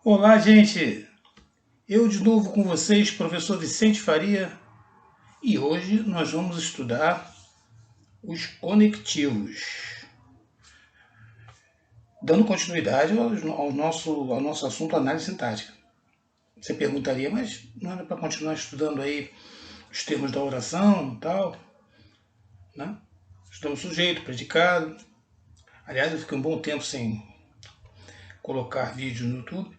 Olá, gente! Eu de novo com vocês, professor Vicente Faria, e hoje nós vamos estudar os conectivos. Dando continuidade ao nosso assunto análise sintática. Você perguntaria, mas não era para continuar estudando aí os termos da oração e tal? Né? Estudamos sujeito, predicado. Aliás, eu fiquei um bom tempo sem colocar vídeo no YouTube.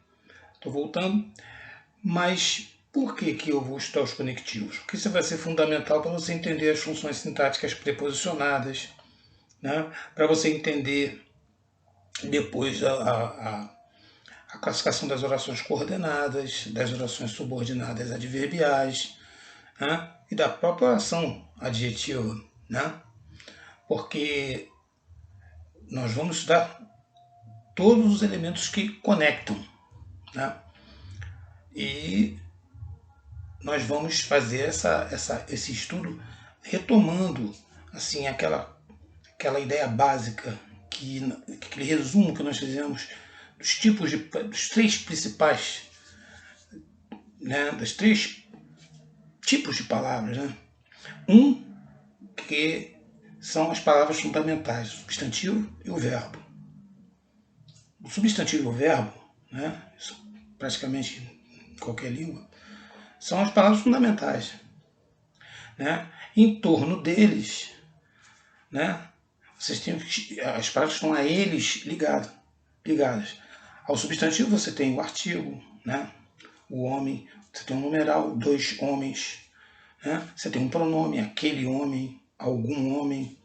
Estou voltando. Mas por que eu vou estudar os conectivos? Porque isso vai ser fundamental para você entender as funções sintáticas preposicionadas, né? Para você entender depois a classificação das orações coordenadas, das orações subordinadas adverbiais, né? E da própria oração adjetiva, né? Porque nós vamos estudar todos os elementos que conectam, né? E nós vamos fazer esse estudo retomando assim aquela ideia básica, aquele resumo que nós fizemos dos três principais, né, dos três tipos de palavras. Né? Que são as palavras fundamentais, o substantivo e o verbo. O substantivo e o verbo, né, isso praticamente em qualquer língua, são as palavras fundamentais. Né? Em torno deles, né, vocês têm as palavras estão a eles ligadas. Ao substantivo você tem o artigo, né, o homem, você tem um numeral, dois homens, né, você tem um pronome, aquele homem, algum homem.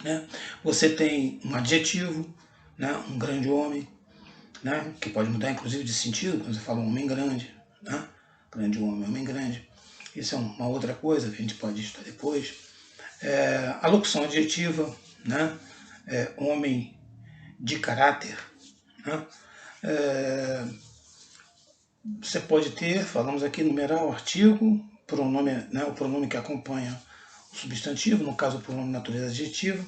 Né? Você tem um adjetivo, né, um grande homem, né, que pode mudar inclusive de sentido quando você fala um homem grande. Né? Grande homem grande. Isso é uma outra coisa que a gente pode estudar depois. A locução adjetiva, né? Homem de caráter. Né? Você pode ter, falamos aqui, numeral, artigo, pronome, né? O pronome que acompanha o substantivo, no caso o pronome natureza adjetiva,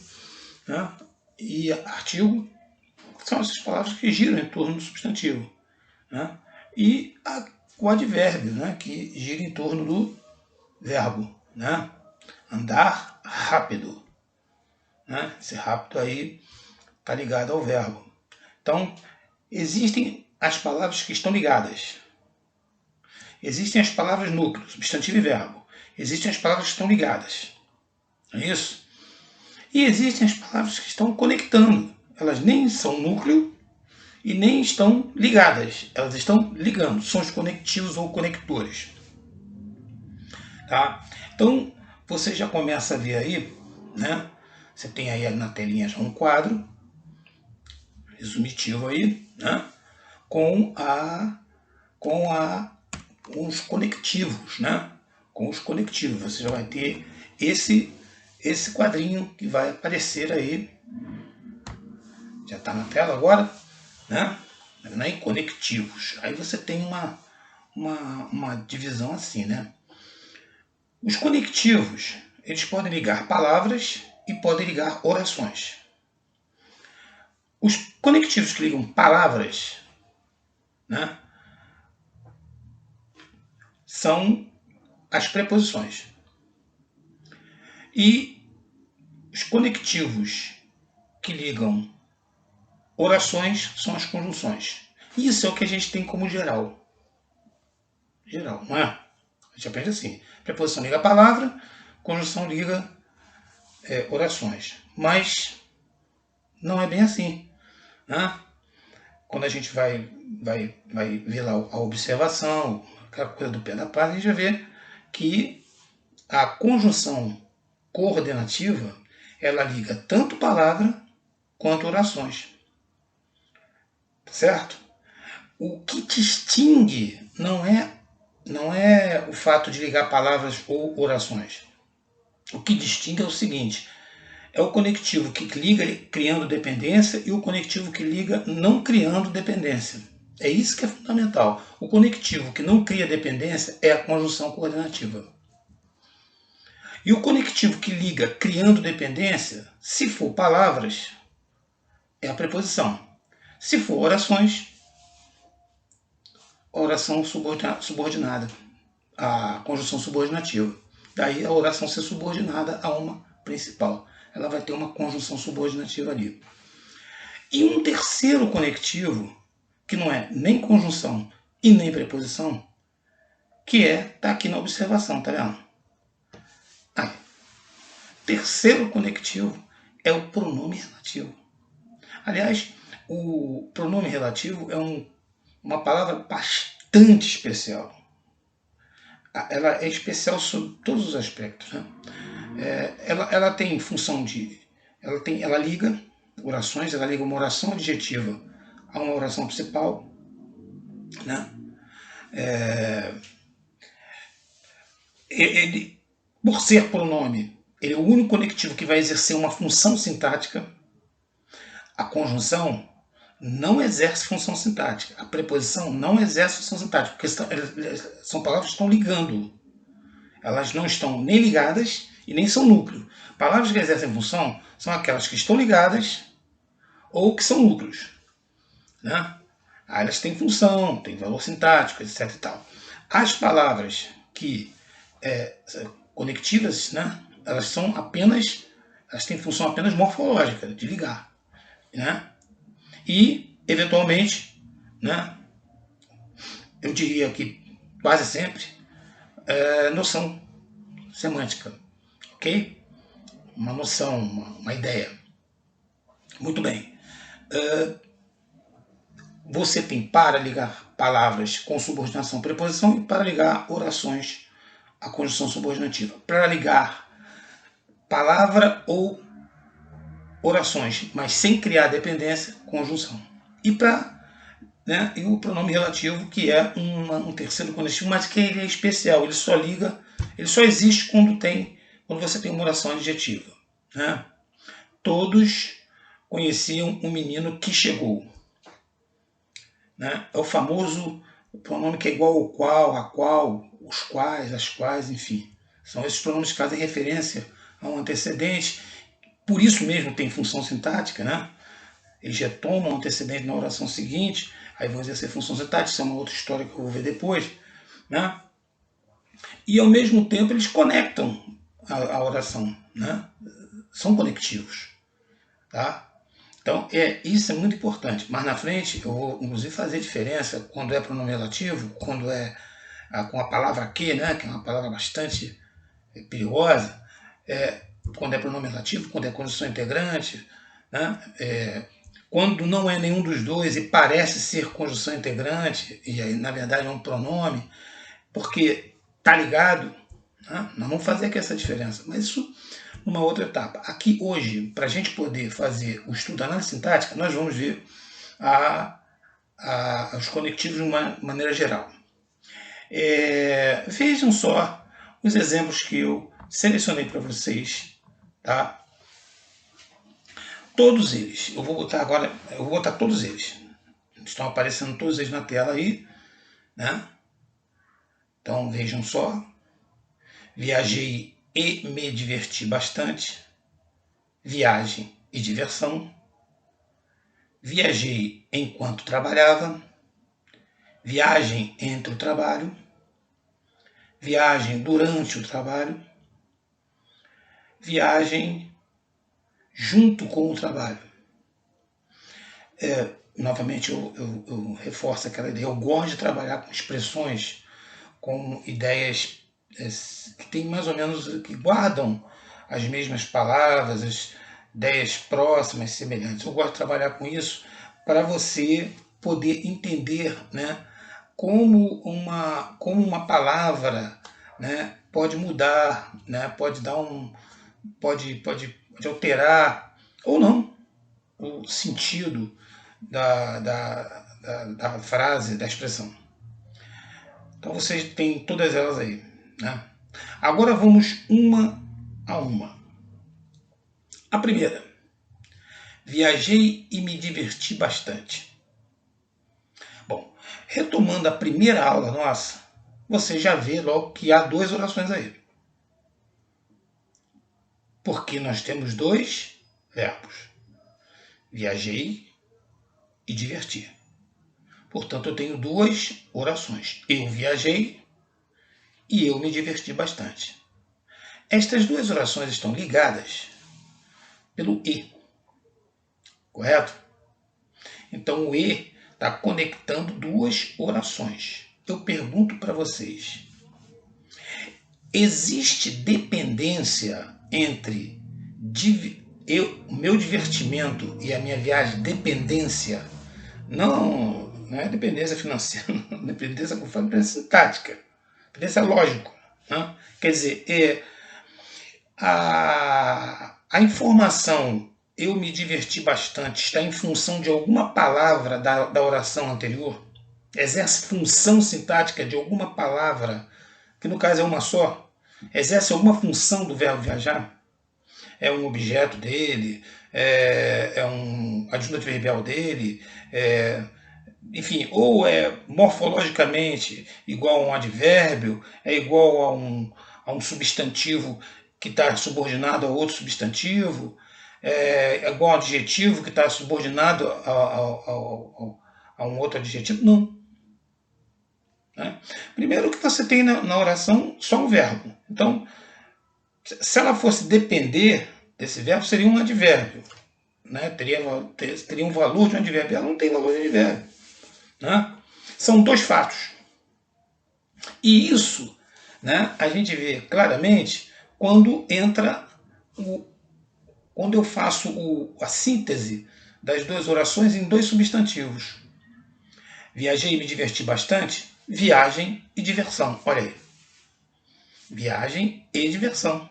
né? E artigo, são essas palavras que giram em torno do substantivo. Né? E o advérbio, né, que gira em torno do verbo. Né? Andar rápido. Né? Esse rápido aí está ligado ao verbo. Então, existem as palavras que estão ligadas. Existem as palavras núcleo, substantivo e verbo. Existem as palavras que estão ligadas. Não é isso? E existem as palavras que estão conectando. Elas nem são núcleo e nem estão ligadas. Elas estão ligando. São os conectivos ou conectores. Tá? Então, você já começa a ver aí, né? Você tem aí na telinha já um quadro resumitivo aí, né? Com os conectivos, né? Com os conectivos. Você já vai ter esse quadrinho que vai aparecer aí. Já está na tela agora, né? Em conectivos. Aí você tem uma divisão assim, né? Os conectivos, eles podem ligar palavras e podem ligar orações. Os conectivos que ligam palavras, né, são as preposições. E os conectivos que ligam orações são as conjunções. Isso é o que a gente tem como geral. Geral, não é? A gente aprende assim. Preposição liga a palavra, conjunção liga orações. Mas não é bem assim. Né? Quando a gente vai ver lá a observação, aquela coisa do pé da página, a gente vai ver que a conjunção coordenativa, ela liga tanto palavra quanto orações. Certo? O que distingue não é o fato de ligar palavras ou orações. O que distingue é o seguinte: é o conectivo que liga criando dependência e o conectivo que liga não criando dependência. É isso que é fundamental. O conectivo que não cria dependência é a conjunção coordenativa. E o conectivo que liga criando dependência, se for palavras, é a preposição. Se for orações, a oração subordinada, a conjunção subordinativa. Daí a oração ser subordinada a uma principal. Ela vai ter uma conjunção subordinativa ali. E um terceiro conectivo, que não é nem conjunção e nem preposição, que tá aqui na observação, tá vendo? Aí. Terceiro conectivo é o pronome relativo. Aliás, o pronome relativo é uma palavra bastante especial. Ela é especial sob todos os aspectos, né? Ela tem função de... Ela liga orações, ela liga uma oração adjetiva a uma oração principal, né? Ele, por ser pronome, ele é o único conectivo que vai exercer uma função sintática. A conjunção não exerce função sintática. A preposição não exerce função sintática, porque são palavras que estão ligando. Elas não estão nem ligadas e nem são núcleo. Palavras que exercem função são aquelas que estão ligadas ou que são núcleos, né? Aí elas têm função, têm valor sintático, etc. E tal. As palavras que conectivas, né? Elas têm função apenas morfológica, de ligar, né? E, eventualmente, né? Eu diria que quase sempre, noção semântica, ok? Uma noção, uma ideia. Muito bem. Você tem para ligar palavras com subordinação preposição e para ligar orações à conjunção subordinativa. Para ligar palavra ou orações, mas sem criar dependência, conjunção. E o pronome relativo, que é um terceiro conectivo, mas que ele é especial, ele só existe quando você tem uma oração adjetiva, né? Todos conheciam um menino que chegou, né? É o famoso pronome que é igual ao qual, a qual, os quais, as quais, enfim. São esses pronomes que fazem referência a um antecedente. Por isso mesmo tem função sintática, né? Eles retomam o antecedente na oração seguinte, aí vão exercer função sintática, isso é uma outra história que eu vou ver depois, né? E ao mesmo tempo eles conectam a oração, né? São conectivos, tá? Então, isso é muito importante. Mas na frente eu vou, inclusive, fazer diferença quando é pronome relativo, quando é com a palavra que, né? Que é uma palavra bastante perigosa, quando é pronome relativo, quando é condição integrante, né? Quando não é nenhum dos dois e parece ser conjunção integrante, e aí, na verdade, é um pronome, porque tá ligado, né? Nós vamos fazer aqui essa diferença, mas isso numa outra etapa. Aqui, hoje, para a gente poder fazer o estudo da análise sintática, nós vamos ver os conectivos de uma maneira geral. Vejam só os exemplos que eu selecionei para vocês, tá? Todos eles, eu vou botar todos eles. Estão aparecendo todos eles na tela aí, né? Então vejam só. Viajei e me diverti bastante. Viagem e diversão. Viajei enquanto trabalhava. Viagem entre o trabalho. Viagem durante o trabalho. Viagem junto com o trabalho. Novamente, eu reforço aquela ideia. Eu gosto de trabalhar com expressões, com ideias que tem mais ou menos, que guardam as mesmas palavras, as ideias próximas, semelhantes. Eu gosto de trabalhar com isso para você poder entender, né, como uma palavra, né, pode mudar, né, pode alterar ou não o sentido da frase, da expressão. Então vocês têm todas elas aí, né? Agora vamos uma a uma. A primeira. Viajei e me diverti bastante. Bom, retomando a primeira aula nossa, você já vê logo que há duas orações aí. Porque nós temos dois verbos. Viajei e diverti. Portanto, eu tenho duas orações. Eu viajei e eu me diverti bastante. Estas duas orações estão ligadas pelo e, correto? Então, o e está conectando duas orações. Eu pergunto para vocês, existe dependência entre o meu divertimento e a minha viagem? Dependência? Não é dependência financeira, não. Dependência, como falo, dependência sintática, dependência lógica. Né? Quer dizer, a informação eu me diverti bastante está em função de alguma palavra da oração anterior? Exerce função sintática de alguma palavra, que no caso é uma só? Exerce alguma função do verbo viajar? É um objeto dele? É um adjunto adverbial dele? Enfim, ou é morfologicamente igual a um advérbio, é igual a um substantivo que está subordinado a outro substantivo, é igual a um adjetivo que está subordinado a um outro adjetivo? Não. Né? Primeiro que você tem na oração só um verbo. Então, se ela fosse depender desse verbo, seria um advérbio. Né? Teria um valor de um advérbio. Ela não tem valor de advérbio. Né? São dois fatos. E isso, né, a gente vê claramente quando quando eu faço a síntese das duas orações em dois substantivos. Viajei e me diverti bastante. Viagem e diversão. Olha aí. Viagem e diversão.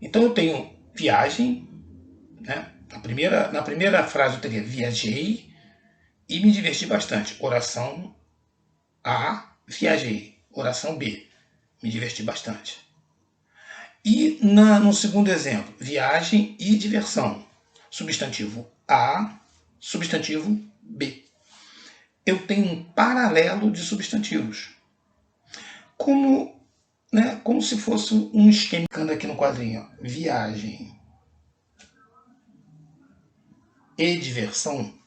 Então eu tenho viagem, né? Na primeira frase eu teria viajei e me diverti bastante. Oração A, viajei. Oração B, me diverti bastante. E no segundo exemplo, viagem e diversão. Substantivo A, substantivo B. Eu tenho um paralelo de substantivos. Como se fosse um esquema aqui no quadrinho. Ó. Viagem e diversão.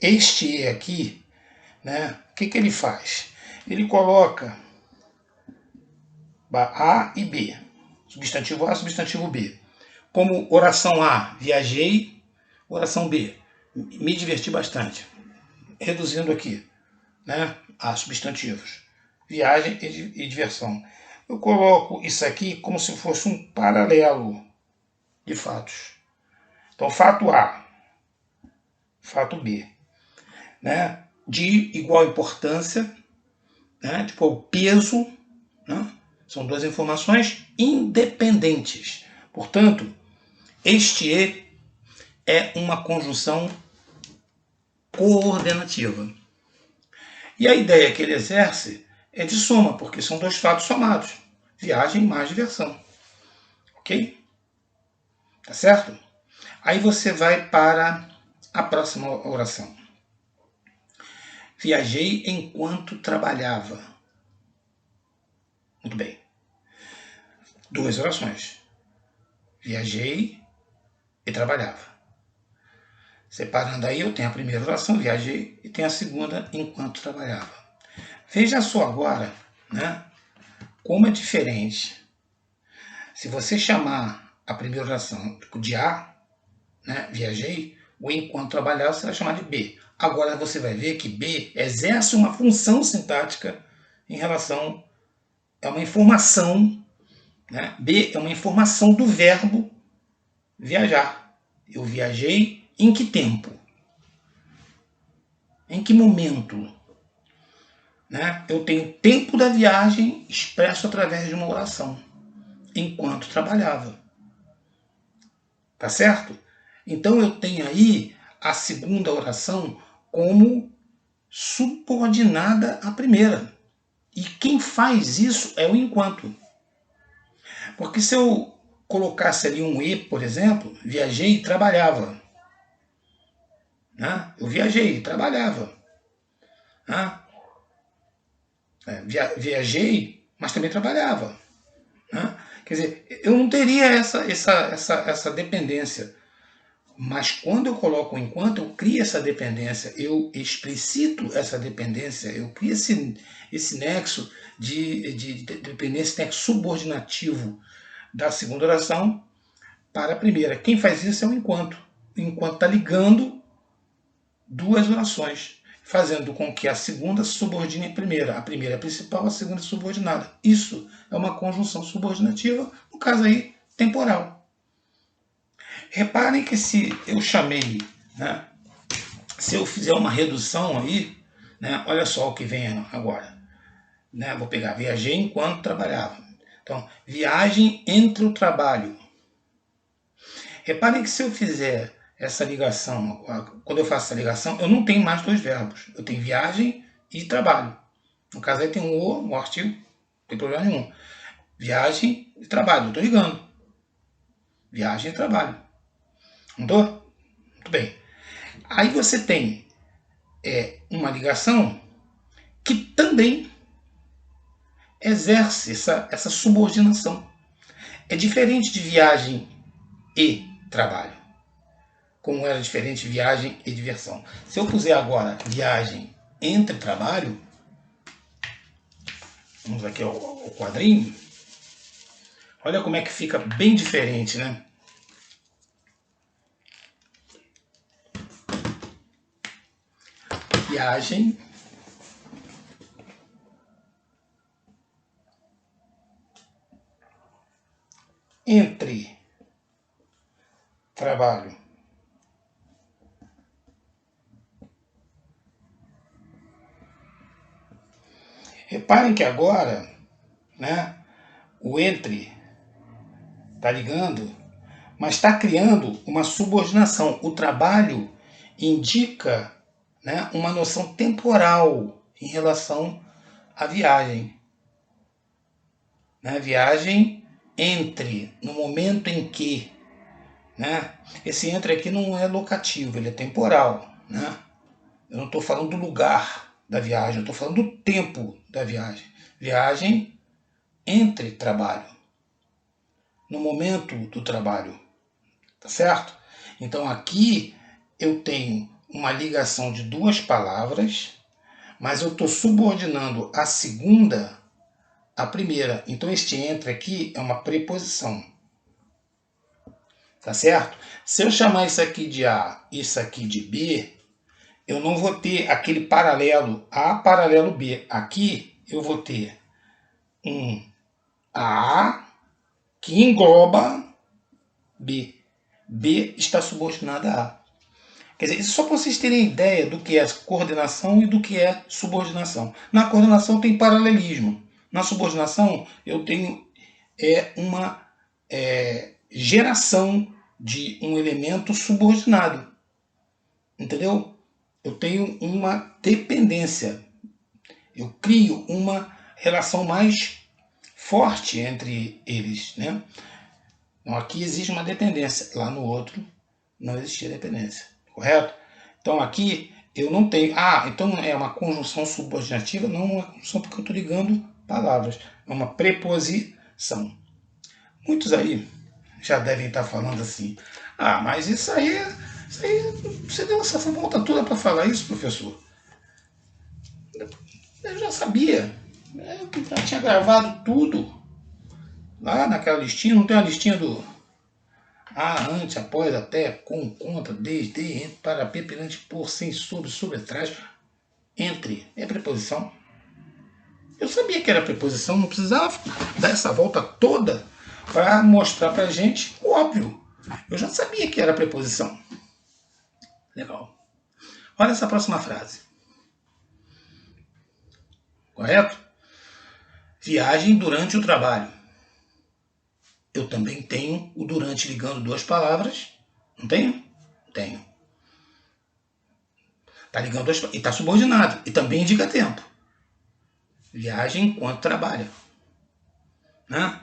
Este E aqui, né, o que ele faz? Ele coloca A e B. Substantivo A, substantivo B. Como oração A, viajei. Oração B, me diverti bastante. Reduzindo aqui, né, a substantivos. Viagem e diversão. Eu coloco isso aqui como se fosse um paralelo de fatos. Então, fato A, fato B. Né, de igual importância, né, tipo o peso, né, são duas informações independentes. Portanto, este E é uma conjunção coordenativa. E a ideia que ele exerce é de soma, porque são dois fatos somados. Viagem mais diversão. Ok? Tá certo? Aí você vai para a próxima oração. Viajei enquanto trabalhava. Muito bem. Duas orações. Viajei e trabalhava. Separando aí, eu tenho a primeira oração, viajei, e tenho a segunda, enquanto trabalhava. Veja só agora, né, como é diferente. Se você chamar a primeira oração de A, né, viajei, o enquanto trabalhava você vai chamar de B. Agora você vai ver que B exerce uma função sintática em relação a uma informação. Né? B é uma informação do verbo viajar. Eu viajei em que tempo? Em que momento? Né? Eu tenho tempo da viagem expresso através de uma oração. Enquanto trabalhava. Tá certo? Então eu tenho aí a segunda oração como subordinada à primeira. E quem faz isso é o enquanto. Porque se eu colocasse ali um E, por exemplo, viajei e trabalhava. Né? Eu viajei e trabalhava. Né? Viajei, mas também trabalhava. Né? Quer dizer, eu não teria essa dependência. Mas quando eu coloco o enquanto, eu crio essa dependência, eu explicito essa dependência, eu crio esse nexo de dependência, esse nexo subordinativo da segunda oração para a primeira. Quem faz isso é o enquanto. O enquanto está ligando duas orações, fazendo com que a segunda subordine a primeira. A primeira é principal, a segunda é subordinada. Isso é uma conjunção subordinativa, no caso aí, temporal. Reparem que se eu chamei, né, se eu fizer uma redução aí, né, olha só o que vem agora. Né, vou pegar, viajei enquanto trabalhava. Então, viagem entre o trabalho. Reparem que se eu fizer essa ligação, quando eu faço essa ligação, eu não tenho mais dois verbos. Eu tenho viagem e trabalho. No caso aí tem um artigo, não tem problema nenhum. Viagem e trabalho, eu estou ligando. Viagem e trabalho. Mudou? Muito bem. Aí você tem uma ligação que também exerce essa subordinação. É diferente de viagem e trabalho, como era diferente de viagem e diversão. Se eu puser agora viagem entre trabalho, vamos aqui ao quadrinho, olha como é que fica bem diferente, né? Viagem entre trabalho. Reparem que agora, né, o entre está ligando, mas está criando uma subordinação. O trabalho indica, né, uma noção temporal em relação à viagem. Né? Viagem entre, no momento em que. Né? Esse entre aqui não é locativo, ele é temporal. Né? Eu não estou falando do lugar da viagem, eu estou falando do tempo da viagem. Viagem entre trabalho. No momento do trabalho. Tá certo? Então aqui eu tenho uma ligação de duas palavras, mas eu estou subordinando a segunda à primeira. Então este entre aqui é uma preposição. Tá certo? Se eu chamar isso aqui de A, isso aqui de B, eu não vou ter aquele paralelo A paralelo B. Aqui eu vou ter um A que engloba B. B está subordinada a A. Quer dizer, isso só para vocês terem ideia do que é coordenação e do que é subordinação. Na coordenação tem paralelismo. Na subordinação eu tenho uma geração de um elemento subordinado. Entendeu? Eu tenho uma dependência. Eu crio uma relação mais forte entre eles. Né? Então aqui existe uma dependência. Lá no outro não existia dependência. Correto? Então aqui eu não tenho... então é uma conjunção subordinativa, não uma conjunção porque eu estou ligando palavras. É uma preposição. Muitos aí já devem estar falando assim, mas isso aí você deu essa volta toda para falar isso, professor? Eu já sabia. Eu já tinha gravado tudo. Lá naquela listinha, não tem a listinha do antes, após, até, com, contra, desde, entre, para, perante, por, sem, sobre, atrás. Entre. É preposição. Eu sabia que era preposição, não precisava dar essa volta toda para mostrar para a gente o óbvio. Eu já sabia que era preposição. Legal. Olha essa próxima frase. Correto? Viagem durante o trabalho. Eu também tenho o durante ligando duas palavras. Não tenho? Tenho. Está ligando duas palavras. E está subordinado. E também indica tempo. Viagem enquanto trabalha. Né?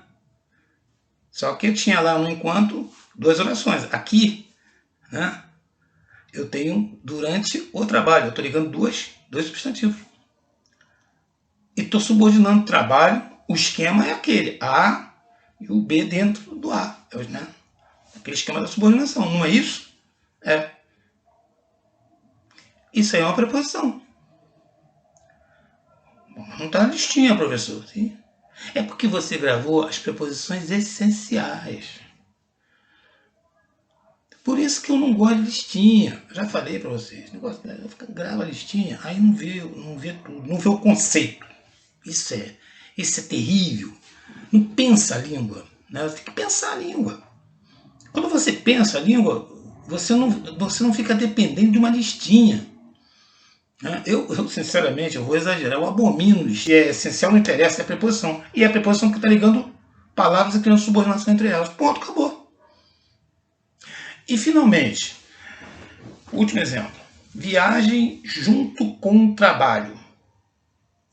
Só que eu tinha lá no enquanto duas orações. Aqui, né, eu tenho durante o trabalho. Eu estou ligando dois substantivos. E estou subordinando trabalho. O esquema é aquele. A e o B dentro do A, né? Aquele esquema da subordinação, não é isso? É. Isso aí é uma preposição. Bom, não está na listinha, professor. Sim? É porque você gravou as preposições essenciais. Por isso que eu não gosto de listinha. Eu já falei para vocês. Grava a listinha, aí não vê tudo, não vê o conceito. Isso é terrível. Não pensa a língua. Né? Você tem que pensar a língua. Quando você pensa a língua, você não fica dependendo de uma listinha. Eu, sinceramente, eu vou exagerar, eu abomino listinha. É essencial, não interessa, é preposição. E é a preposição que está ligando palavras e criando subordinação entre elas. Ponto, acabou. E, finalmente, último exemplo. Viagem junto com o trabalho.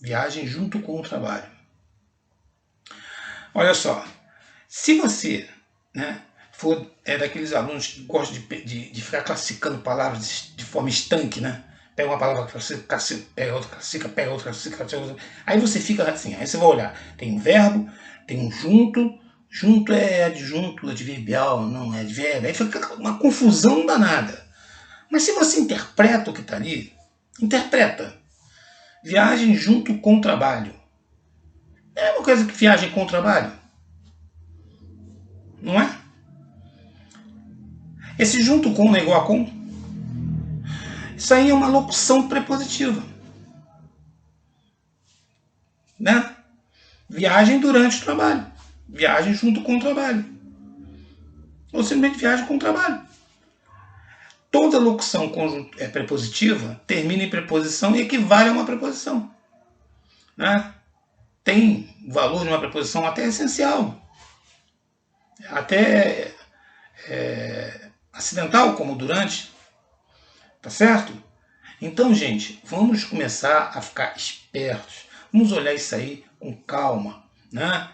Viagem junto com o trabalho. Olha só, se você, né, for daqueles alunos que gostam de ficar classificando palavras de forma estanque, né? Pega uma palavra, pega outra, classifica, aí você fica assim, aí você vai olhar, tem um verbo, tem um junto é adjunto, adverbial, não é advérbio, aí fica uma confusão danada. Mas se você interpreta o que está ali, interpreta. Viagem junto com trabalho. É uma coisa que viagem com trabalho. Não é? Esse junto com não é igual a com? Isso aí é uma locução prepositiva. Né? Viagem durante o trabalho. Viagem junto com o trabalho. Ou simplesmente viagem com o trabalho. Toda locução prepositiva termina em preposição e equivale a uma preposição. Né? Tem valor de uma preposição até essencial. Até acidental, como durante. Tá certo? Então, gente, vamos começar a ficar espertos. Vamos olhar isso aí com calma, né?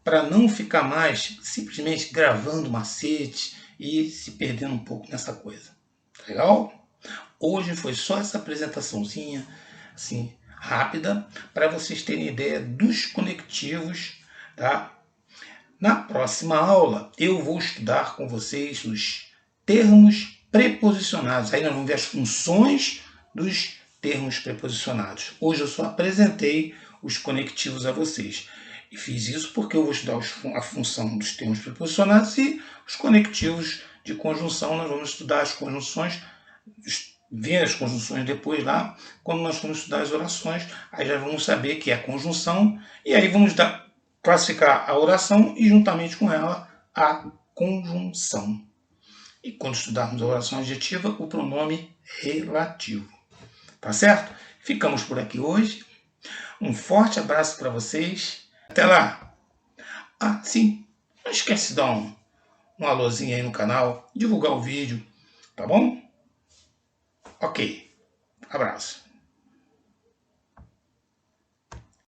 Para não ficar mais simplesmente gravando macete e se perdendo um pouco nessa coisa. Tá legal? Hoje foi só essa apresentaçãozinha, assim, rápida, para vocês terem ideia dos conectivos, tá? Na próxima aula, eu vou estudar com vocês os termos preposicionados. Aí nós vamos ver as funções dos termos preposicionados. Hoje eu só apresentei os conectivos a vocês. E fiz isso porque eu vou estudar a função dos termos preposicionados e os conectivos de conjunção. Nós vamos estudar as conjunções, ver as conjunções depois lá, quando nós vamos estudar as orações. Aí já vamos saber que é a conjunção e aí vamos classificar a oração e, juntamente com ela, a conjunção. E quando estudarmos a oração adjetiva, o pronome relativo. Tá certo? Ficamos por aqui hoje. Um forte abraço para vocês. Até lá. Ah, sim. Não esquece de dar um alôzinho aí no canal, divulgar o vídeo, tá bom? Ok. Abraço.